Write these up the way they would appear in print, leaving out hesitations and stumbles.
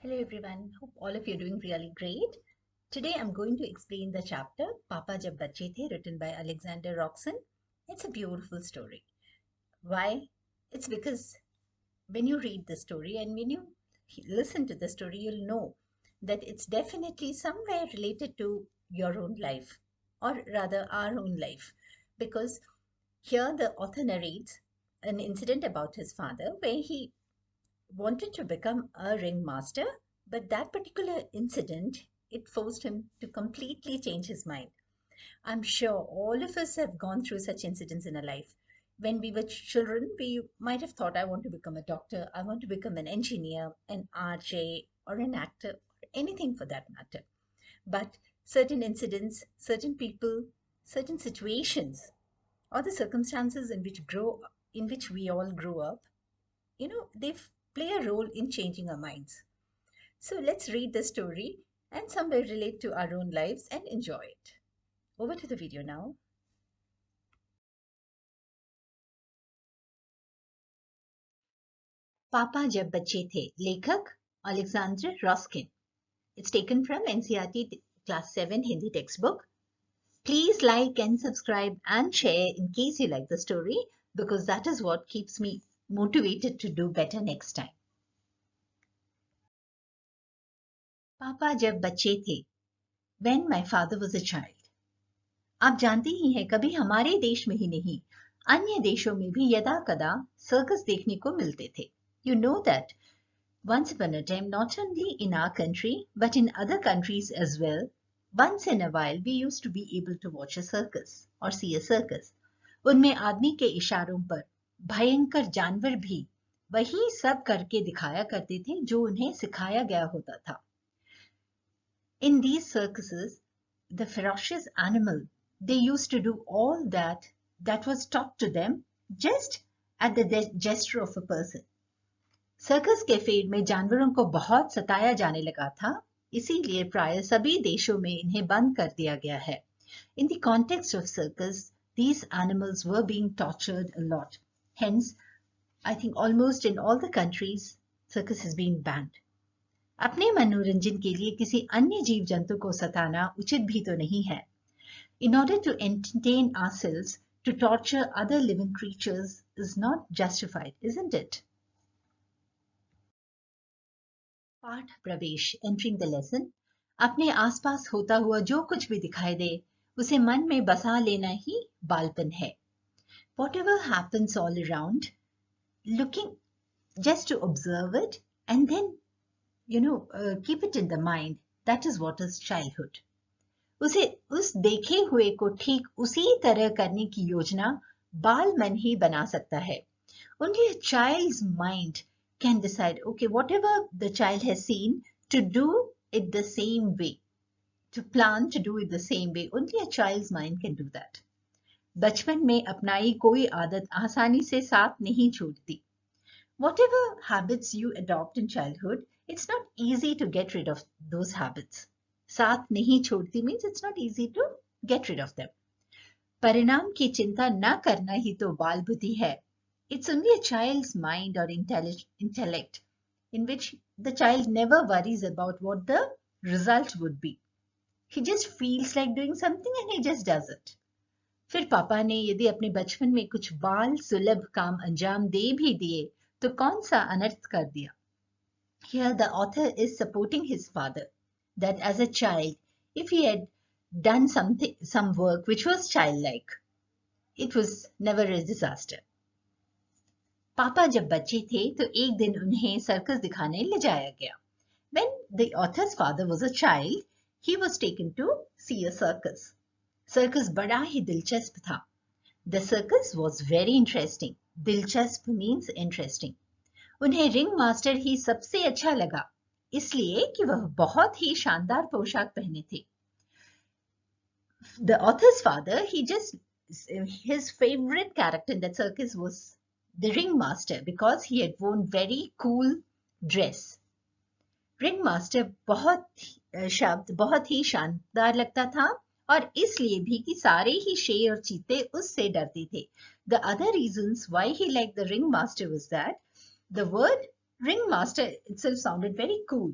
Hello everyone, hope all of you are doing really great. Today I'm going to explain the chapter Papa Jab Bache The written by Alexander Roxon. It's a beautiful story. Why? It's because when you read the story and when you listen to the story, you'll know that it's definitely somewhere related to your own life, or rather our own life. Because here the author narrates an incident about his father where he wanted to become a ringmaster, but that particular incident, it forced him to completely change his mind. I'm sure all of us have gone through such incidents in our life. When we were children, we might have thought, I want to become a doctor, I want to become an engineer, an RJ, or an actor, or anything for that matter. But certain incidents, certain people, certain situations, or the circumstances in which we all grew up, they play a role in changing our minds. So let's read the story and somewhere relate to our own lives and enjoy it. Over to the video now. पापा जब बच्चे थे, लेखक Alexander Ruskin. It's taken from NCERT Class 7 Hindi textbook. Please like and subscribe and share in case you like the story, because that is what keeps me motivated to do better next time. पापा जब बच्चे थे, when my father was a child. आप जानते ही हैं, कभी हमारे देश में ही नहीं, अन्य देशों में भी यदा कदा सर्कस देखने को मिलते थे. You know that once upon a time, not only in our country but in other countries as well, once in a while we used to be able to watch a circus or see a circus. उनमें आदमी के इशारों पर भयंकर जानवर भी वही सब करके दिखाया करते थे जो उन्हें सिखाया गया होता था. In these circuses, the ferocious animal, they used to do all that was taught to them just at the gesture of a person. Circus के फील्ड में जानवरों को बहुत सताया जाने लगा था, इसीलिए प्राय सभी देशों में इन्हें बंद कर दिया गया है. In the context of circus, these animals were being tortured a lot. Hence, I think almost in all the countries, circus has been banned. अपने मनोरंजन के लिए किसी अन्य जीव जंतु को सताना उचित भी तो नहीं है. In order to entertain ourselves, to torture other living creatures is not justified, isn't it? पाठ प्रवेश, entering the lesson. अपने आसपास होता हुआ जो कुछ भी दिखाई दे, उसे मन में बसा लेना ही बालपन है. Whatever happens all around, looking just to observe it and then keep it in the mind, that is what is childhood. उसे उस देखे हुए को ठीक उसी तरह करने की योजना बाल मन ही बना सकता है. Only a child's mind can decide, okay, whatever the child has seen, to do it the same way, to plan to do it the same way. Only a child's mind can do that. बचपन में अपनाई कोई आदत आसानी से साथ नहीं छोड़ती. Whatever habits you adopt in childhood, it's not easy to get rid of those habits. साथ नहीं छोड़ती means it's not easy to get rid of them. परिणाम की चिंता न करना ही तो बाल बुद्धि है. It's only a child's mind or intellect in which the child never worries about what the result would be. He just feels like doing something and he just does it. फिर पापा ने यदि अपने बचपन में कुछ बाल सुलभ काम अंजाम दे भी दिए तो कौन सा अनर्थ कर दिया. Here the author is supporting his father that as a child, if he had done some work which was childlike, it was never a disaster. पापा जब बच्चे थे तो एक दिन उन्हें सर्कस दिखाने ले जाया गया. When the author's father was a child, he was taken to see a circus. Circus बड़ा ही दिलचस्प था. The circus was very interesting. दिलचस्प means interesting. उन्हें रिंग मास्टर ही सबसे अच्छा लगा, इसलिए कि वह बहुत ही शानदार पोशाक पहने थे. The author's father, his favorite character in that circus was the ringmaster because he had worn very cool dress. ringmaster शब्द बहुत ही शानदार लगता था और इसलिए भी कि सारे ही शेर और चीते उससे डरते थे. The other reasons why he liked the ringmaster was that the word ringmaster itself sounded very cool.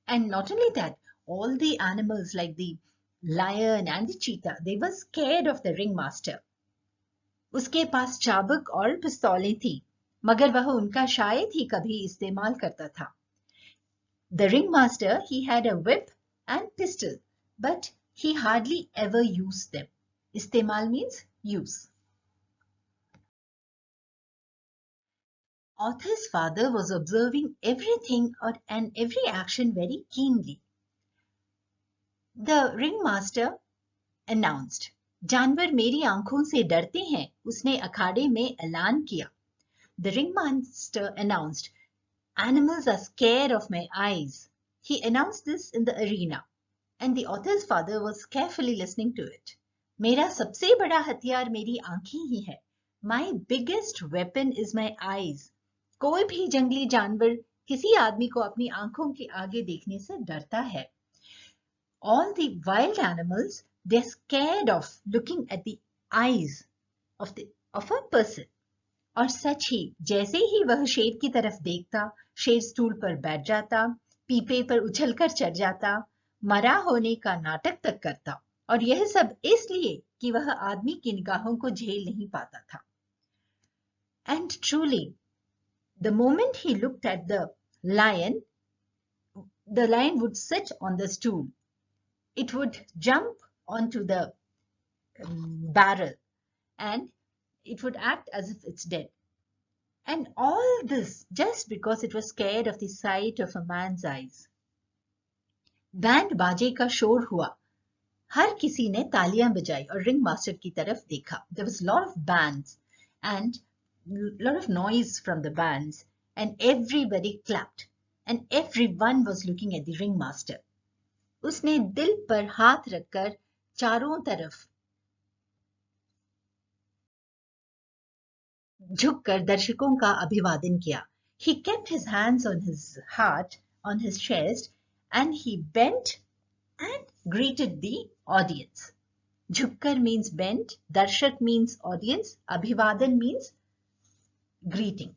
And not only that, all the animals like the lion and the cheetah, they were scared of the ringmaster. उसके पास चाबुक और पिस्तौलें थी, मगर वह उनका शायद ही कभी इस्तेमाल करता था. The ringmaster, he had a whip and pistol, but he hardly ever used them. Istemal means use. Author's father was observing everything and every action very keenly. The ringmaster announced, जानवर मेरी आंखों से डरते हैं, उसने अखाड़े में ऐलान किया. The ringmaster announced, animals are scared of my eyes. He announced this in the arena, and the author's father was carefully listening to it. मेरा सबसे बड़ा हथियार मेरी आंखें ही है. My biggest weapon is my eyes. कोई भी जंगली जानवर किसी आदमी को अपनी आंखों के आगे देखने से डरता है. All the wild animals, they're scared of looking at the eyes of a person. और सच ही, जैसे ही वह शेर की तरफ देखता, शेर स्टूल पर बैठ जाता, पीपे पर उछलकर चढ़ जाता, मरा होने का नाटक तक करता, और यह सब इसलिए कि वह आदमी की निगाहों को झेल नहीं पाता था. And truly, the moment he looked at the lion would sit on the stool. It would jump onto the barrel and it would act as if it's dead. And all this just because it was scared of the sight of a man's eyes. Band बाजे का शोर हुआ. हर किसी ने तालियां बजाई और ring master की तरफ देखा. There was a lot of bands and lot of noise from the bands and everybody clapped and everyone was looking at the ringmaster. उसने दिल पर हाथ रखकर चारों तरफ झुककर दर्शकों का अभिवादन किया. He kept his hands on his heart, on his chest, and he bent and greeted the audience. झुककर means bent, दर्शक means audience, अभिवादन means greeting.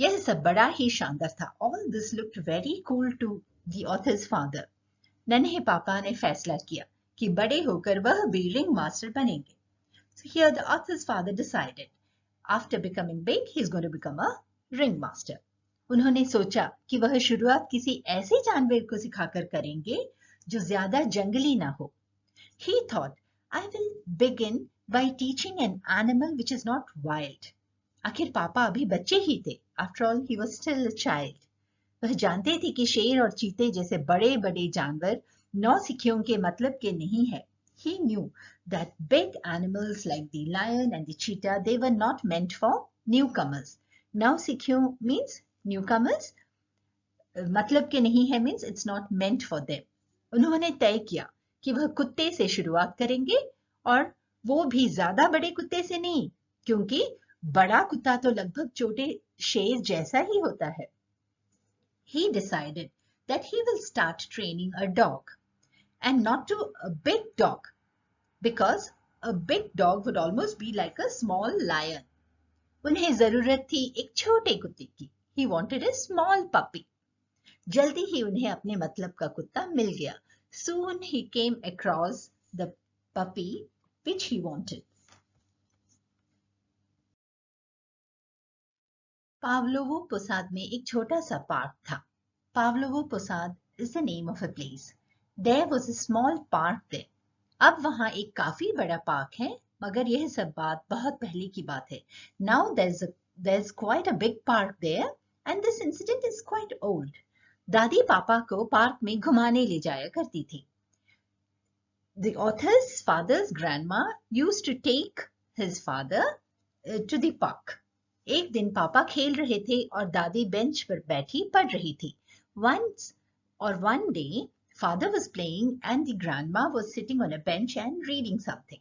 यह सब बड़ा ही शानदार था. All this looked very cool to the author's father. नन्हे पापा ने फैसला किया कि बड़े होकर वह भी रिंग मास्टर बनेंगे. So here the author's father decided, after becoming big, he's going to become a ring master. उन्होंने सोचा कि वह शुरुआत किसी ऐसे जानवर को सिखाकर करेंगे जो ज्यादा जंगली ना हो. He thought, I will begin by teaching an animal which is not wild. आखिर पापा अभी बच्चे ही थे. After all, he was still a child. वह जानते थे कि शेर और चीते जैसे बड़े बड़े जानवर नौसिखियों के मतलब के नहीं है. He knew that big animals like the lion and the cheetah, they were not meant for newcomers. नौसिखियों means newcomers. मतलब के नहीं है means it's not meant for them. उन्होंने तय किया कि वह कुत्ते से शुरुआत करेंगे और वो भी ज्यादा बड़े कुत्ते से नहीं, क्योंकि बड़ा कुत्ता तो लगभग छोटे शेर जैसा ही होता है. He decided that he will start training a dog and not to a big dog because a big dog would almost be like a small lion. उन्हें जरूरत थी एक छोटे कुत्ते की. He wanted a small puppy. जल्दी ही उन्हें अपने मतलब का कुत्ता मिल गया. Soon he came across the puppy which he wanted. पावलोवो पोसाद में एक छोटा सा पार्क था. Pavlovo Posad is the name of a place. There was a small park there. अब वहां एक काफी बड़ा पार्क है, मगर यह सब बात बहुत पहले की बात है. Now there's quite a big park there and this incident is quite old. दादी पापा को पार्क में घुमाने ले जाया करती थी. The author's father's grandma used to take his father to the park. एक दिन पापा खेल रहे थे और दादी बेंच पर बैठी पढ़ रही थी. One day, father was playing and the grandma was sitting on a bench and reading something.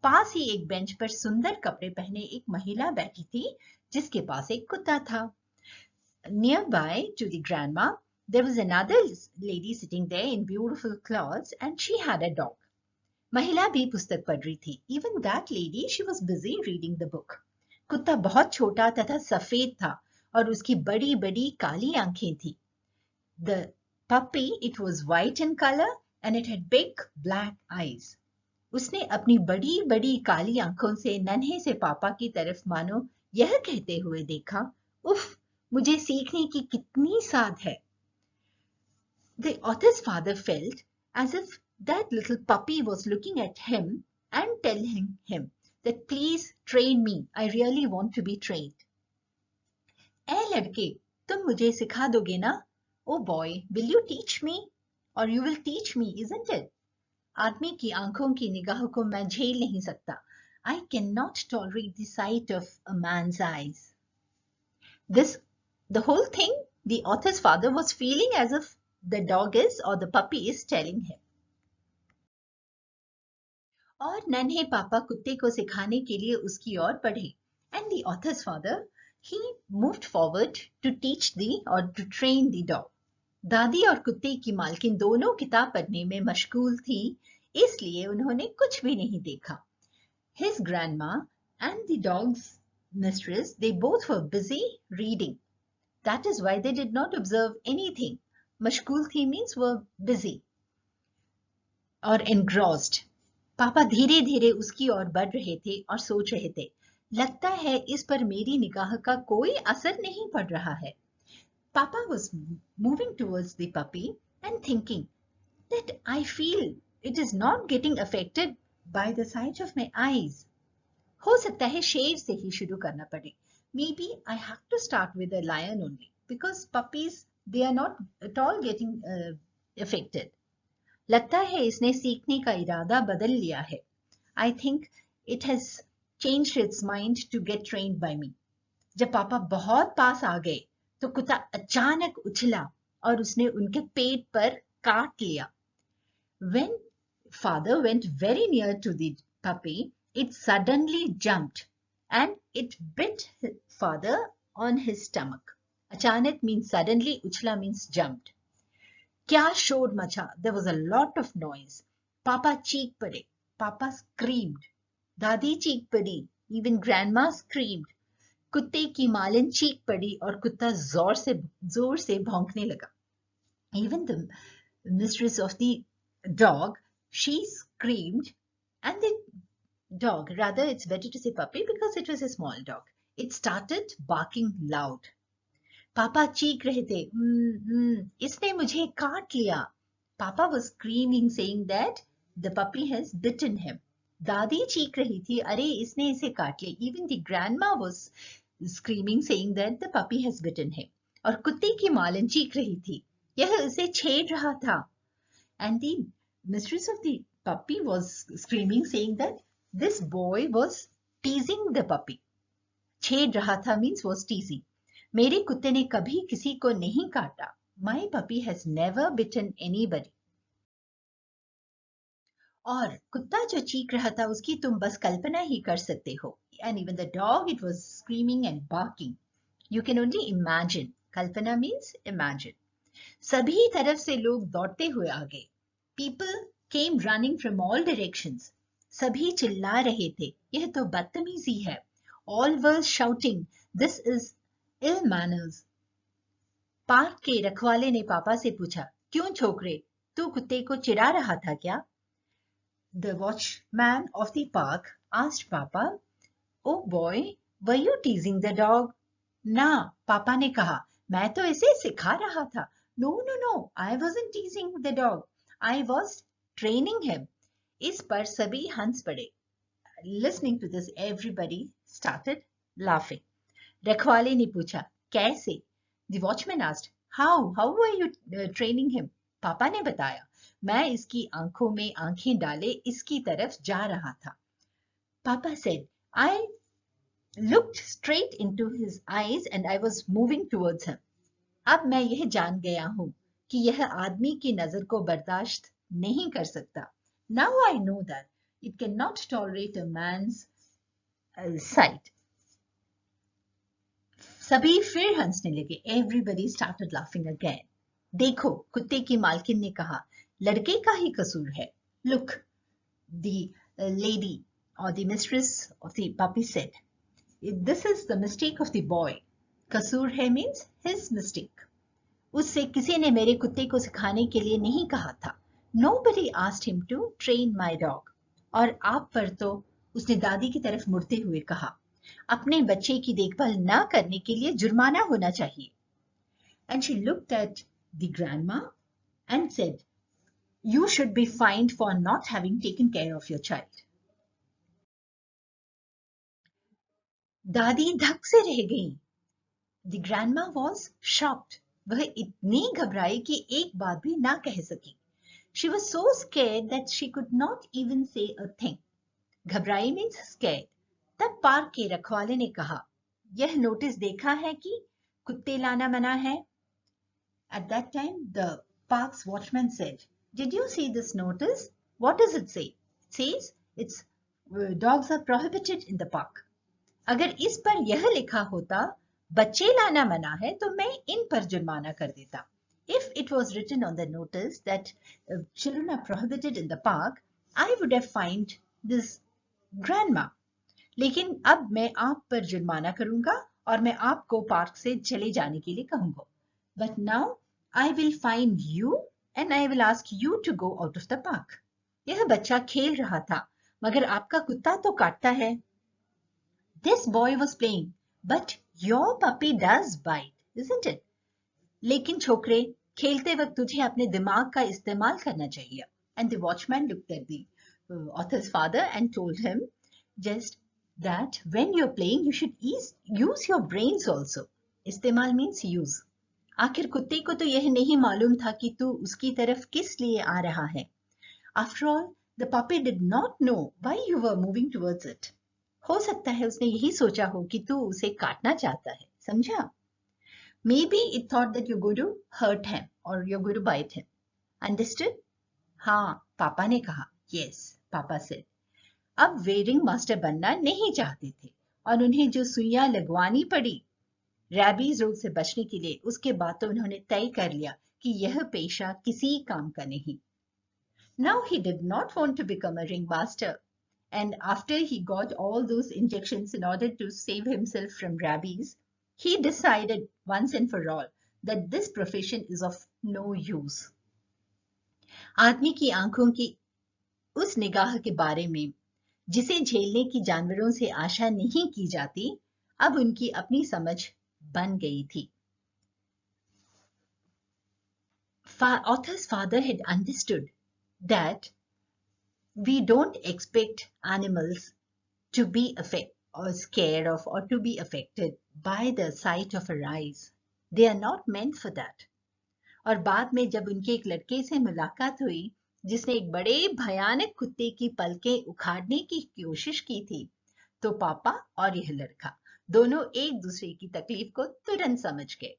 पास ही एक बेंच पर सुंदर कपड़े पहने एक महिला बैठी थी जिसके पास एक कुत्ता था. Nearby to the grandma, there was another lady sitting there in beautiful clothes and she had a dog. महिला भी पुस्तक पढ़ रही थी. Even that lady, she was busy reading the book. कुत्ता बहुत छोटा तथा सफेद था और उसकी बड़ी बड़ी काली आंखें थी. The puppy, it was white in color and it had big black eyes. उसने अपनी बड़ी बड़ी काली आंखों से नन्हे से पापा की तरफ मानो यह कहते हुए देखा, उफ, मुझे सीखने की कितनी साध है. The author's father felt as if that little puppy was looking at him and telling him that please train me, I really want to be trained. ए लड़के, तुम मुझे सिखा दोगे ना? Oh boy, will you teach me? Or you will teach me, isn't it? आदमी की आंखों की निगाह को मैं झेल नहीं सकता. I cannot tolerate the sight of a man's eyes. The whole thing, the author's father was feeling as if the dog is or the puppy is telling him. और नन्हे पापा कुत्ते को सिखाने के लिए उसकी ओर बढ़े. And the author's father, he moved forward to teach or to train the dog. दादी और कुत्ते की मालकिन दोनों किताब पढ़ने में मशगूल थी, इसलिए उन्होंने कुछ भी नहीं देखा. His grandma and the dog's mistress, they both were busy reading. That is why they did not observe anything. मशगूल थी means were busy or engrossed. पापा धीरे धीरे उसकी ओर बढ़ रहे थे और सोच रहे थे, लगता है इस पर मेरी निगाह का कोई असर नहीं पड़ रहा है. Papa was moving towards the puppy and thinking that I feel it is not getting affected by the sight of my eyes. हो सकता है शेर से ही शुरू करना पड़े. Maybe I have to start with a lion only because puppies, they are not at all getting affected. लगता है इसने सीखने का इरादा बदल लिया है. I think it has changed its mind to get trained by me. जब पापा बहुत पास आ गए तो कुत्ता अचानक उछला और उसने उनके पेट पर काट लिया. When father went very near to the puppy, it suddenly jumped and it bit father on his stomach. अचानक means suddenly, उछला means jumped. क्या शोर मचा. There was a lot of noise. पापा चीख पड़े. पापा screamed. दादी चीख पड़ी. Even grandma screamed. कुत्ते की मालिन चीख पड़ी और कुत्ता जोर से भौंकने लगा. Even the mistress of the dog, she screamed, and the dog, rather it's better to say puppy because it was a small dog, it started barking loud. पापा चीख रहे थे, इसने मुझे काट लिया. पापा was screaming saying that the puppy has bitten him. दादी चीख रही थी, अरे इसने इसे काट लिया. Even the grandma was screaming saying that the puppy has bitten him. और कुत्ते की मालिन चीख रही थी, यह उसे छेड़ रहा था. And the mistress of the puppy was screaming saying that this boy was teasing the puppy. छेड़ रहा था means was teasing. मेरे कुत्ते ने कभी किसी को नहीं काटा. My puppy has never bitten anybody. और कुत्ता जो चीख रहा था उसकी तुम बस कल्पना ही कर सकते हो. And even the dog, it was screaming and barking. You can only imagine. Kalpana means imagine. सभी तरफ से लोग दौड़ते हुए आ गए. People came running from all directions. सभी चिल्ला रहे थे, यह तो बदतमीजी है. All were shouting, this is ill manners. Park के रखवाले ने पापा से पूछा, क्यों छोकरे, तू कुत्ते को चिढ़ा रहा था क्या? The watchman of the park asked Papa, oh boy, were you teasing the dog? ना, पापा ने कहा, मैं तो इसे सिखा रहा था. No, I wasn't teasing the dog. I was training him. इस पर सभी हंस पड़े. Listening to this, everybody started laughing. रखवाले ने पूछा, कैसे? The watchman asked, how were you training him? पापा ने बताया, मैं इसकी आंखों में आंखें डाले इसकी तरफ जा रहा था. Papa said, I looked straight into his eyes and I was moving towards him. अब मैं यह जान गया हूं कि यह आदमी की नजर को बर्दाश्त नहीं कर सकता. Now I know that it cannot tolerate a man's sight. सभी फिर हंसने लगे. Everybody started laughing again. देखो, कुत्ते की मालकिन ने कहा, लड़के का ही कसूर है. Look, the lady or the mistress of the puppy said, this is the mistake of the boy. कसूर है means his mistake. उससे किसी ने मेरे कुत्ते को सिखाने के लिए नहीं कहा था। Nobody asked him to train my dog. और आप पर तो उसने दादी की तरफ मुड़ते हुए कहा, अपने बच्चे की देखभाल ना करने के लिए जुर्माना होना चाहिए. And she looked at the grandma and said, you should be fined for not having taken care of your child. दादी धक से रह गई. The grandma was shocked. वह इतनी घबराई कि एक बात भी ना कह सकी. She was so scared that she could not even say a thing. घबराई means scared. तब पार्क के रखवाले ने कहा, यह नोटिस देखा है कि कुत्ते लाना मना है? At that time, the park's watchman said, did you see this notice? What does it say? It says it's dogs are prohibited in the park. अगर इस पर यह लिखा होता, बच्चे लाना मना है, तो मैं इन पर जुर्माना कर देता. If it was written on the notice that children are prohibited in the park, I would have fined this grandma. लेकिन अब मैं आप पर जुर्माना करूंगा और मैं आपको पार्क से चले जाने के लिए कहूंगा. But now I will fine you and I will ask you to go out of the park. यह बच्चा खेल रहा था, मगर आपका कुत्ता तो काटता है. This boy was playing, but your puppy does bite, isn't it? लेकिन छोकरे, खेलते वक्त तुझे अपने दिमाग का इस्तेमाल करना चाहिए. And the watchman looked at the author's father and told him just that when you're playing, you should use your brains also. इस्तेमाल means use. आखिर कुत्ते को तो यह नहीं मालूम था कि तू उसकी तरफ किस लिए आ रहा है. After all, the puppy did not know why you were moving towards it. हो सकता है उसने यही सोचा हो कि तू उसे काटना चाहता है, समझा? Maybe it thought that you're going to hurt him or you're going to bite him. Understood? हाँ, पापा ने कहा. Yes, पापा said. अब वे रिंग मास्टर बनना नहीं चाहते थे और उन्हें जो सुइयां लगवानी पड़ी रैबीज रोग से बचने के लिए, उसके बाद तो उन्होंने तय कर लिया कि यह पेशा किसी काम का नहीं. Now he did not want to become a ringmaster. And after he got all those injections in order to save himself from rabies, he decided once and for all that this profession is of no use. आदमी की आंखों की उस निगाह के बारे में जिसे झेलने की जानवरों से आशा नहीं की जाती, अब उनकी अपनी समझ बन गई थी. Author's father had understood that we don't expect animals to be affected or scared of or to be affected by the sight of our eyes. They are not meant for that. और बाद में जब उनके एक लड़के से मुलाकात हुई जिसने एक बड़े भयानक कुत्ते की पलकें उखाड़ने की कोशिश की थी, तो पापा और यह लड़का दोनों एक दूसरे की तकलीफ को तुरंत समझ गए.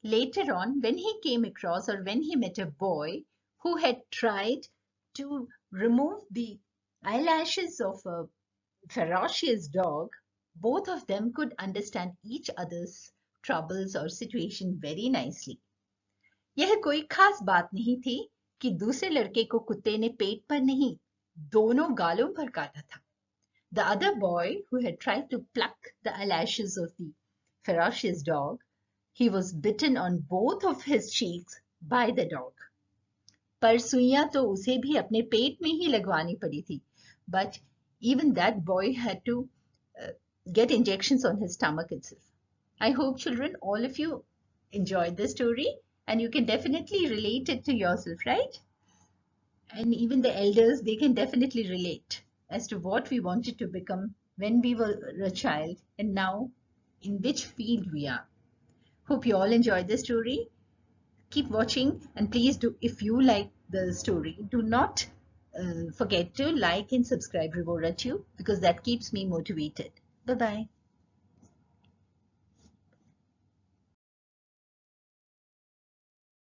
Later on, when he came across or when he met a boy who had tried to remove the eyelashes of a ferocious dog, both of them could understand each other's troubles or situation very nicely. यह कोई खास बात नहीं थी कि दूसरे लड़के को कुत्ते ने पेट पर नहीं, दोनों गालों पर काटा था. The other boy who had tried to pluck the eyelashes of the ferocious dog, he was bitten on both of his cheeks by the dog. पर सुइयां तो उसे भी अपने पेट में ही लगवानी पड़ी थी. But even that boy had to get injections on his stomach itself. I hope children, all of you enjoyed the story and you can definitely relate it to yourself, right? And even the elders, they can definitely relate as to what we wanted to become when we were a child and now in which field we are. Hope you all enjoyed the story. Keep watching and please do, if you like the story, do not forget to like and subscribe Rivora Tube because that keeps me motivated. Bye-bye.